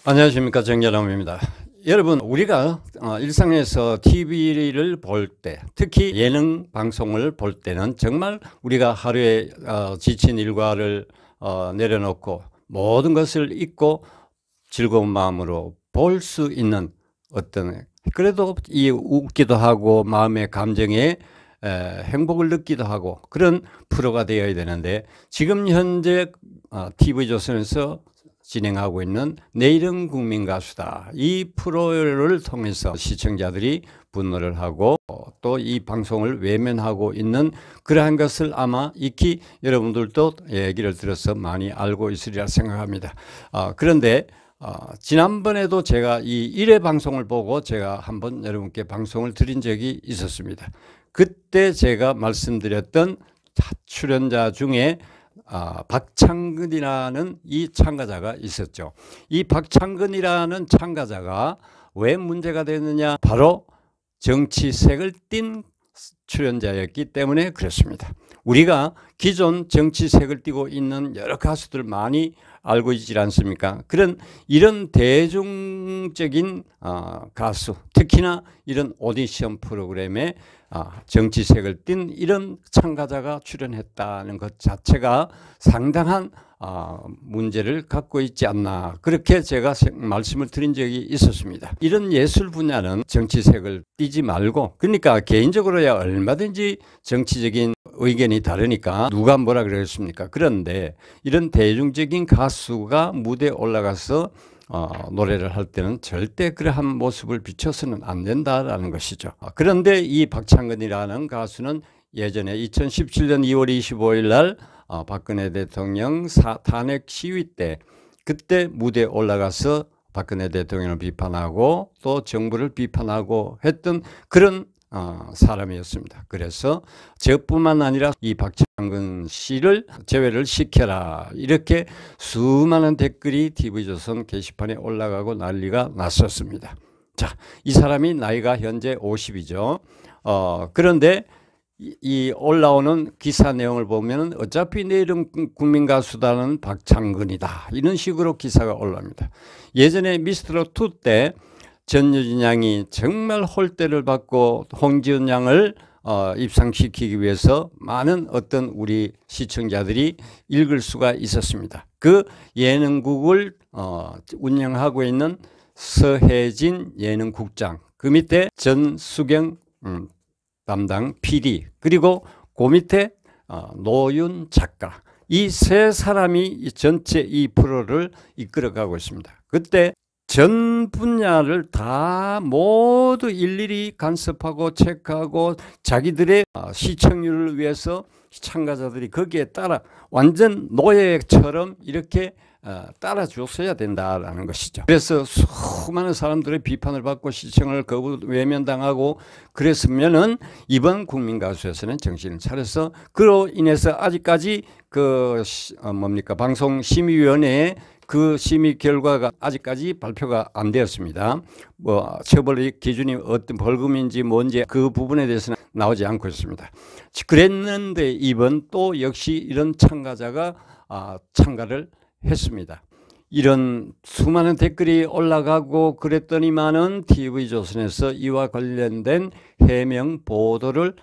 안녕하십니까, 정여람입니다. 여러분, 우리가 일상에서 TV를 볼 때, 특히 예능 방송을 볼 때는 정말 우리가 하루에 지친 일과를 내려놓고 모든 것을 잊고 즐거운 마음으로 볼 수 있는 어떤, 그래도 이 웃기도 하고 마음의 감정에 행복을 느끼기도 하고 그런 프로가 되어야 되는데, 지금 현재 TV조선에서 진행하고 있는 내일은 국민가수다, 이 프로를 통해서 시청자들이 분노를 하고 또 이 방송을 외면하고 있는 그러한 것을 아마 익히 여러분들도 얘기를 들어서 많이 알고 있으리라 생각합니다. 그런데 지난번에도 제가 이 1회 방송을 보고 제가 한번 여러분께 방송을 드린 적이 있었습니다. 그때 제가 말씀드렸던 출연자 중에 박창근이라는 이 참가자가 있었죠. 이 박창근이라는 참가자가 왜 문제가 됐느냐, 바로 정치색을 띤 출연자였기 때문에 그렇습니다. 우리가 기존 정치색을 띠고 있는 여러 가수들 많이 알고 있지 않습니까? 이런 대중적인 가수, 특히나 이런 오디션 프로그램에 정치색을 띤 이런 참가자가 출연했다는 것 자체가 상당한 문제를 갖고 있지 않나, 그렇게 제가 말씀을 드린 적이 있었습니다. 이런 예술 분야는 정치색을 띠지 말고, 그러니까 개인적으로야 얼마든지 정치적인 의견이 다르니까 누가 뭐라 그러겠습니까? 그런데 이런 대중적인 가수가 무대에 올라가서 노래를 할 때는 절대 그러한 모습을 비춰서는 안 된다라는 것이죠. 그런데 이 박창근이라는 가수는 예전에 2017년 2월 25일 날 박근혜 대통령 탄핵 시위 때, 그때 무대에 올라가서 박근혜 대통령을 비판하고 또 정부를 비판하고 했던 그런 사람이었습니다. 그래서 저뿐만 아니라 이 박창근 씨를 제외를 시켜라, 이렇게 수많은 댓글이 TV조선 게시판에 올라가고 난리가 났었습니다. 자, 이 사람이 나이가 현재 50이죠. 그런데 이 올라오는 기사 내용을 보면 어차피 내일은 국민가수다는 박창근이다, 이런 식으로 기사가 올라옵니다. 예전에 미스트롯2 때 전여진 양이 정말 홀대를 받고 홍지은 양을 입상시키기 위해서 많은 어떤 우리 시청자들이 읽을 수가 있었습니다. 그 예능국을 운영하고 있는 서혜진 예능국장, 그 밑에 전수경 담당 PD, 그리고 그 밑에 노윤 작가, 이 세 사람이 전체 이 프로를 이끌어가고 있습니다. 그때 전 분야를 다 모두 일일이 간섭하고 체크하고 자기들의 시청률을 위해서 참가자들이 거기에 따라 완전 노예처럼 이렇게 따라줬어야 된다라는 것이죠. 그래서 수많은 사람들의 비판을 받고 시청을 거부 외면당하고 그랬으면은 이번 국민가수에서는 정신을 차려서, 그로 인해서 아직까지 방송심의위원회에 그 심의 결과가 아직까지 발표가 안 되었습니다. 처벌의 기준이 어떤 벌금인지 뭔지 그 부분에 대해서는 나오지 않고 있습니다. 그랬는데 이번 또 역시 이런 참가자가 참가를 했습니다. 이런 수많은 댓글이 올라가고 그랬더니만은 TV조선에서 이와 관련된 해명 보도를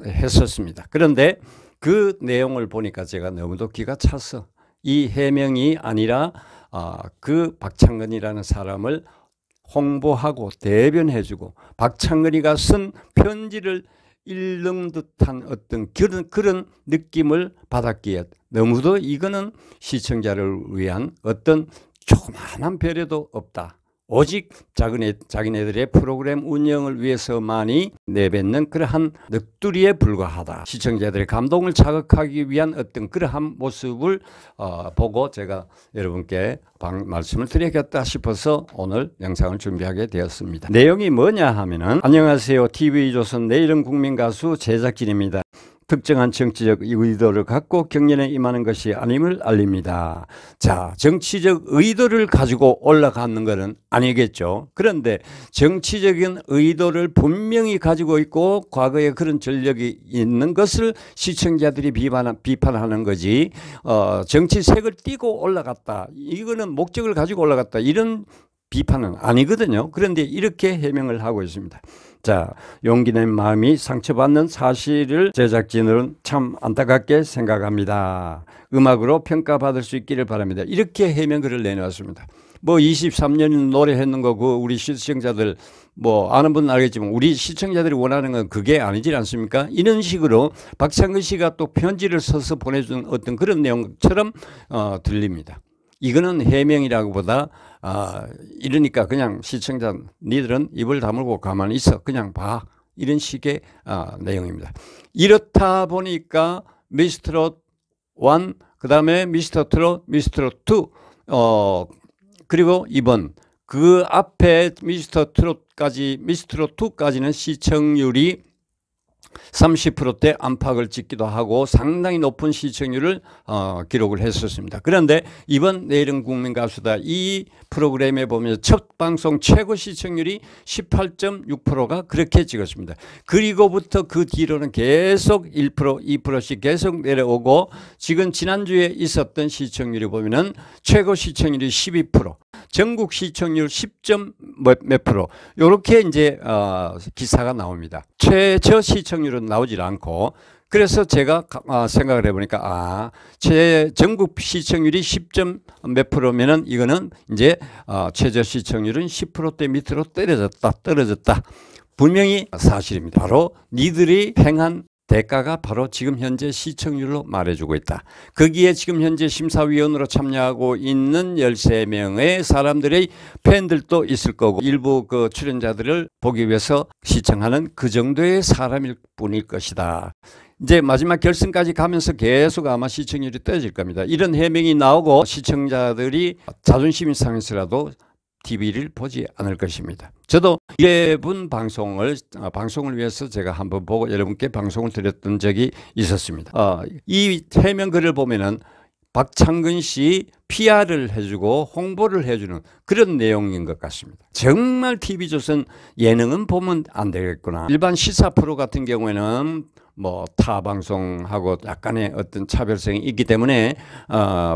했었습니다. 그런데 그 내용을 보니까 제가 너무도 기가 차서 이 해명이 아니라 그 박창근이라는 사람을 홍보하고 대변해주고 박창근이가 쓴 편지를 읽는 듯한 어떤 그런 느낌을 받았기에 너무도 이거는 시청자를 위한 어떤 조그마한 배려도 없다, 오직 자기네들의 프로그램 운영을 위해서만이 내뱉는 그러한 넋두리에 불과하다, 시청자들의 감동을 자극하기 위한 어떤 그러한 모습을 보고 제가 여러분께 말씀을 드리겠다 싶어서 오늘 영상을 준비하게 되었습니다. 내용이 뭐냐 하면은, 안녕하세요, TV조선 내일은 국민가수 제작진입니다. 특정한 정치적 의도를 갖고 경연에 임하는 것이 아님을 알립니다. 자, 정치적 의도를 가지고 올라가는 것은 아니겠죠. 그런데 정치적인 의도를 분명히 가지고 있고 과거에 그런 전력이 있는 것을 시청자들이 비판하는 거지, 정치색을 띠고 올라갔다, 이거는 목적을 가지고 올라갔다, 이런 비판은 아니거든요. 그런데 이렇게 해명을 하고 있습니다. 자, 용기 낸 마음이 상처받는 사실을 제작진은 참 안타깝게 생각합니다. 음악으로 평가받을 수 있기를 바랍니다. 이렇게 해명글을 내놓았습니다. 뭐 23년 노래했는 거 그 우리 시청자들 뭐 아는 분은 알겠지만 우리 시청자들이 원하는 건 그게 아니지 않습니까? 이런 식으로 박창근 씨가 또 편지를 써서 보내준 어떤 그런 내용처럼 들립니다. 이거는 해명이라고보다 이러니까 그냥 시청자 니들은 입을 다물고 가만히 있어 그냥 봐, 이런 식의 내용입니다. 이렇다 보니까 미스트롯 1, 그 다음에 미스터트롯, 미스트롯 2, 그리고 이번 그 앞에 미스터트롯까지, 미스트롯 2까지는 시청률이 30%대 안팎을 찍기도 하고 상당히 높은 시청률을 기록을 했었습니다. 그런데 이번 내일은 국민가수다 이 프로그램에 보면 첫 방송 최고 시청률이 18.6%가 그렇게 찍었습니다. 그리고부터 그 뒤로는 계속 1%, 2%씩 계속 내려오고 지금 지난주에 있었던 시청률이 보면은 최고 시청률이 12%, 전국 시청률 10몇 프로, 이렇게 이제 기사가 나옵니다. 최저 시청률은 나오질 않고, 그래서 제가 생각을 해보니까 전국 시청률이 10점 몇 프로면은 이거는 이제 최저 시청률은 10%대 밑으로 떨어졌다. 분명히 사실입니다. 바로 니들이 행한 대가가 바로 지금 현재 시청률로 말해주고 있다. 거기에 지금 현재 심사위원으로 참여하고 있는 13명의 사람들의 팬들도 있을 거고 일부 그 출연자들을 보기 위해서 시청하는 그 정도의 사람일 뿐일 것이다. 이제 마지막 결승까지 가면서 계속 아마 시청률이 떨어질 겁니다. 이런 해명이 나오고 시청자들이 자존심이 상해서라도 TV를 보지 않을 것입니다. 저도 1분 방송을 위해서 제가 한번 보고 여러분께 방송을 드렸던 적이 있었습니다. 이 해명글을 보면은 박창근 씨 PR을 해주고 홍보를 해주는 그런 내용인 것 같습니다. 정말 TV조선 예능은 보면 안 되겠구나. 일반 시사 프로 같은 경우에는 뭐 타 방송하고 약간의 어떤 차별성이 있기 때문에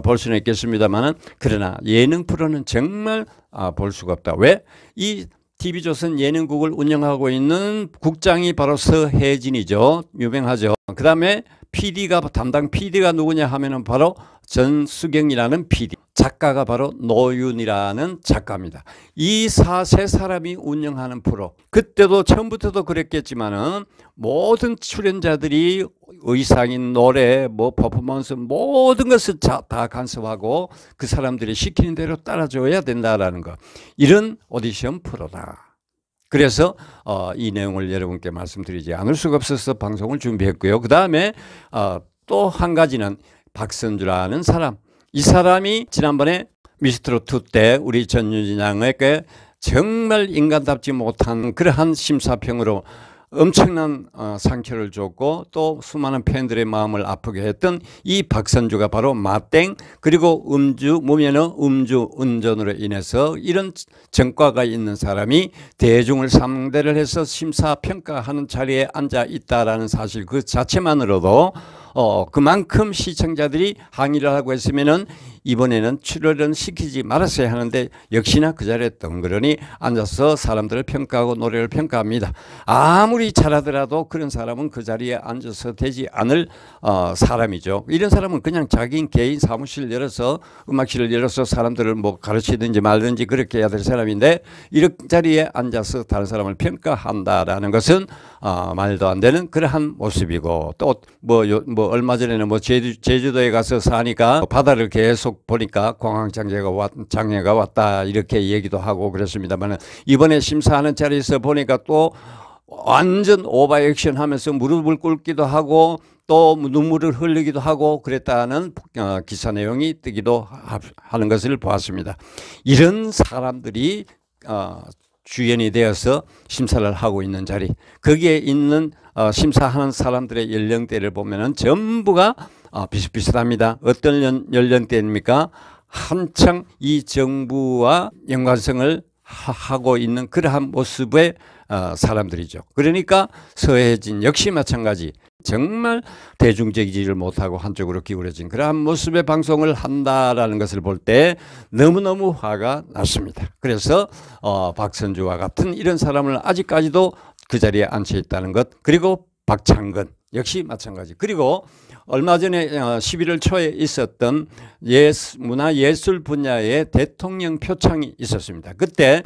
볼 수는 있겠습니다만은, 그러나 예능 프로는 정말 볼 수가 없다. 왜? 이 TV조선 예능국을 운영하고 있는 국장이 바로 서혜진이죠. 유명하죠. 그 다음에 담당 PD가 누구냐 하면은 바로 전수경이라는 PD, 작가가 바로 노윤이라는 작가입니다. 이 세 사람이 운영하는 프로, 그때도 처음부터도 그랬겠지만은 모든 출연자들이 의상인 노래, 뭐 퍼포먼스 모든 것을 다 간섭하고 그 사람들이 시키는 대로 따라줘야 된다라는 거, 이런 오디션 프로다. 그래서 이 내용을 여러분께 말씀드리지 않을 수가 없어서 방송을 준비했고요. 그 다음에 또 한 가지는 박선주라는 사람, 이 사람이 지난번에 미스트롯2 때 우리 전유진 양에게 정말 인간답지 못한 그러한 심사평으로 엄청난 상처를 줬고 또 수많은 팬들의 마음을 아프게 했던 이 박선주가 바로 마땡, 그리고 무면허 음주 운전으로 인해서 이런 전과가 있는 사람이 대중을 상대를 해서 심사평가하는 자리에 앉아 있다라는 사실 그 자체만으로도 그만큼 시청자들이 항의를 하고 했으면은 이번에는 출연을 시키지 말았어야 하는데 역시나 그 자리에 덩그러니 앉아서 사람들을 평가하고 노래를 평가합니다. 아무리 잘하더라도 그런 사람은 그 자리에 앉아서 되지 않을 사람이죠. 이런 사람은 그냥 자기 개인 사무실 열어서 음악실을 열어서 사람들을 뭐 가르치든지 말든지 그렇게 해야 될 사람인데 이런 자리에 앉아서 다른 사람을 평가한다라는 것은 말도 안 되는 그러한 모습이고, 또 뭐 얼마 전에는 뭐 제주도에 가서 사니까 바다를 계속 보니까 공황장애가 왔다 이렇게 얘기도 하고 그랬습니다만, 이번에 심사하는 자리에서 보니까 또 완전 오버액션 하면서 무릎을 꿇기도 하고 또 눈물을 흘리기도 하고 그랬다는 기사 내용이 뜨기도 하는 것을 보았습니다. 이런 사람들이 주연이 되어서 심사를 하고 있는 자리, 거기에 있는 심사하는 사람들의 연령대를 보면은 전부가 비슷비슷합니다. 어떤 연령대입니까? 한창 이 정부와 연관성을 하고 있는 그러한 모습의 사람들이죠. 그러니까 서혜진 역시 마찬가지, 정말 대중적이지를 못하고 한쪽으로 기울어진 그러한 모습의 방송을 한다라는 것을 볼 때 너무너무 화가 났습니다. 그래서 박선주와 같은 이런 사람을 아직까지도 그 자리에 앉혀 있다는 것, 그리고 박창근 역시 마찬가지. 그리고 얼마 전에 11월 초에 있었던 문화예술 분야의 대통령 표창이 있었습니다. 그때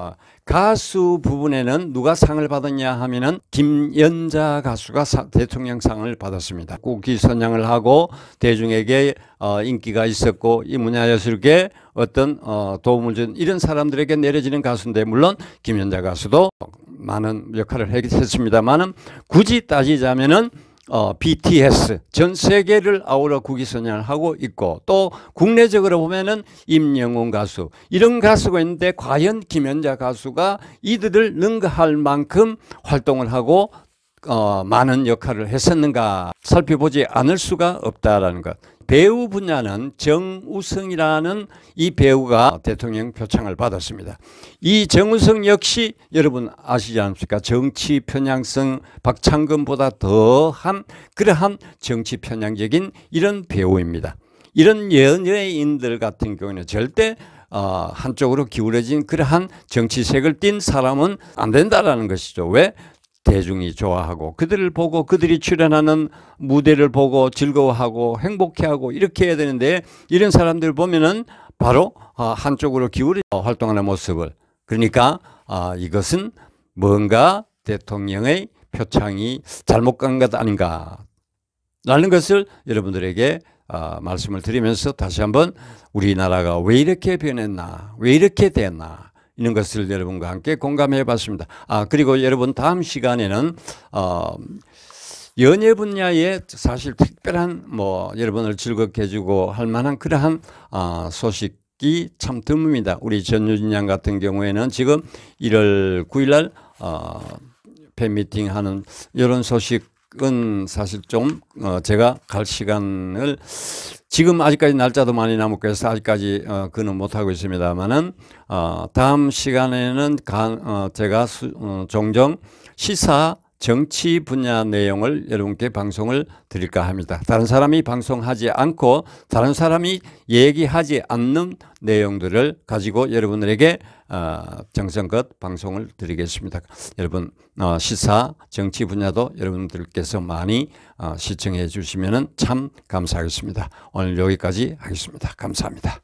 가수 부분에는 누가 상을 받았냐 하면은 김연자 가수가 대통령상을 받았습니다. 국기 선양을 하고 대중에게 인기가 있었고 이 문화예술계 어떤 도움을 준 이런 사람들에게 내려지는 가수인데, 물론 김연자 가수도 많은 역할을 했습니다만은 굳이 따지자면은 BTS 전 세계를 아우러 국위선양을 하고 있고, 또 국내적으로 보면은 임영웅 가수, 이런 가수가 있는데 과연 김연자 가수가 이들을 능가할 만큼 활동을 하고 많은 역할을 했었는가 살펴보지 않을 수가 없다라는 것. 배우 분야는 정우성이라는 이 배우가 대통령 표창을 받았습니다. 이 정우성 역시 여러분 아시지 않습니까? 정치 편향성 박창근보다 더한 그러한 정치 편향적인 이런 배우입니다. 이런 연예인들 같은 경우는 절대 한쪽으로 기울어진 그러한 정치색을 띤 사람은 안 된다라는 것이죠. 왜? 대중이 좋아하고 그들을 보고 그들이 출연하는 무대를 보고 즐거워하고 행복해하고 이렇게 해야 되는데, 이런 사람들 보면은 바로 한쪽으로 기울여 활동하는 모습을, 그러니까 이것은 뭔가 대통령의 표창이 잘못 간 것 아닌가 라는 것을 여러분들에게 말씀을 드리면서 다시 한번 우리나라가 왜 이렇게 변했나, 왜 이렇게 됐나, 이런 것을 여러분과 함께 공감해 봤습니다. 그리고 여러분 다음 시간에는 연예 분야에 사실 특별한 여러분을 즐겁게 해주고 할 만한 그러한 소식이 참 드뭅니다. 우리 전유진 양 같은 경우에는 지금 1월 9일 날 팬미팅 하는 이런 소식은 사실 좀 제가 갈 시간을 지금 아직까지 날짜도 많이 남았고 해서 아직까지 그는 못하고 있습니다만은 다음 시간에는 제가 종종 시사 정치 분야 내용을 여러분께 방송을 드릴까 합니다. 다른 사람이 방송하지 않고 다른 사람이 얘기하지 않는 내용들을 가지고 여러분들에게 정성껏 방송을 드리겠습니다. 여러분 시사 정치 분야도 여러분들께서 많이 시청해 주시면 참 감사하겠습니다. 오늘 여기까지 하겠습니다. 감사합니다.